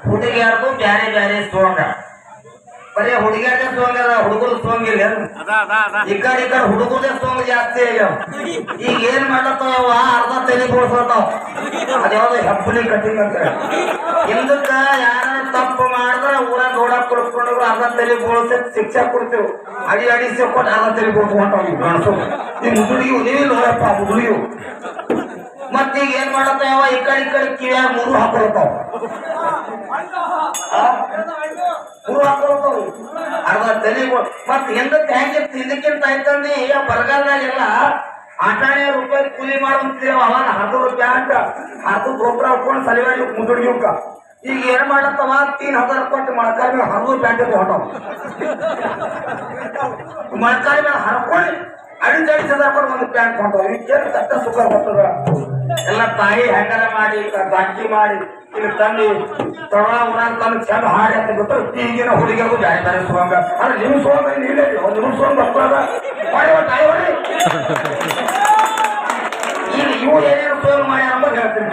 ಹುಡುಗಿಯಾರ್ದು ಬ್ಯಾರೆ ಬ್ಯಾರೆ ಸೋಂಗ ಬರೀ ಹುಡುಗಿಯಾರ ಸೋಂಗ ಅದ ಹುಡುಗರು ಸೋಂಗ್ ಇಲ್ಲ ಈ ಕಡೆ ಹುಡುಗರೇ ಸೋಂಗ್ ಜಾಸ್ತಿ ಆಗ್ಯಾವ. ಈಗ ಏನ್ ಮಾಡತ್ತವ ಅರ್ಧ ತಲೆ ಬೋಳ್ಸತಾವ ಅದ್ಯಾವ್ದು ಹೆಪ್ಪಲಿ ಕಟಿಂಗ್ ಅಂತ ಹಿಂದಕ್ಕ ಯಾರ ತಪ್ಪು ಮಾಡಿದ್ರ ಊರಾಗ ಗೌಡ ಕೊಡ್ಕೊಂಡು ಅರ್ಧ ತಲೆ ಬೋಳ್ಸ ಶಿಕ್ಷೆ ಕೊಡ್ತೇವೆ. ಅಡಿ ಅಡಿ ಕೊಟ್ಟು ಅರ್ಧ ತಲೆ ಬೋಳ್ಸ್ಕೊಂಡವ್ ಈ ಗಣಸು ಈ ಮುದುಳಿಯು ನೀವ್ ನೋಡಪ್ಪ ಮುದುಳಿಯು. ಮತ್ತ ಈಗ ಏನ್ ಮಾಡತ್ತಾವ ಈ ಕಡೆ ಕಿವಿಯಾಗ ಮೂರು ಹಾಕೊಳ್ತಾವ ಮೂರು ಹಾಕೊಳ್ತಾವ ಅರ್ಧ ತಲೆ ಮತ್ ಹಿಂದಕ್ಕೆ ಹೆಂಗಿತ್ತು ಇದಕ್ಕಿಂತ ಆಯ್ತಂದ್ರೆ ಈಗ ಬರಗಾಲದಾಗೆಲ್ಲ ಆಟಾಣೆ ರೂಪಾಯಿ ಕೂಲಿ ಮಾಡುವಂತೀವಿ ಅವಾಗ 10 ರೂಪಾಯಿ ಅಂತ 10 ಗೊಬ್ಬರ ಹಾಕೊಂಡು ಸಲಿವಾಡಿ ಮುದುಡಿಯುಕ್ಕ. ಈಗ ಏನ್ ಮಾಡತ್ತವ 3000 ಕೊಟ್ಟು ಮಳಕಾಯಿ ಮೇಲೆ 10 ಪ್ಯಾಂಟ್ ಹೊಟ್ಟವ ಮಳಕಾಯಿ ಮೇಲೆ ಹರ್ಕೊಂಡು ಅಡಿದಾಡಿಸದಾಕೊಂಡು ಒಂದು ಪ್ಯಾಂಟ್ ಹೊಂಟವ. ಈಗೇನು ಕಷ್ಟ ಸುಖ ಬರ್ತದ ಎಲ್ಲ ತಾಯಿ ಹೆಂಗಾರ ಮಾಡಿ ಬಾಕಿ ಮಾಡಿ ಇಲ್ಲಿ ತಂದು ತಳ ಊರಾಗ ತಂದು ಚಂದ ಹಾಡಿ ಅಂತ ಬಿಟ್ಟು ಈಗಿನ ಹುಡುಗಿಗೂ ಬ್ಯಾರೆ ಬ್ಯಾರೆ ಸೋಂಗ ಅಲ್ಲ ನಿಮ್ ಸೋಂಗ ನೀವೇ ನಿಮ್ ಸೋಂಗ್ ಬರ್ತದ ತಾಯಿ ಹೊಡಿ. ಈಗ ಇವು ಏನೇನು ಸೋಂಗ್ ಮಾಡಿ ಅಂಬ ಹೇಳ್ತೀನಿ.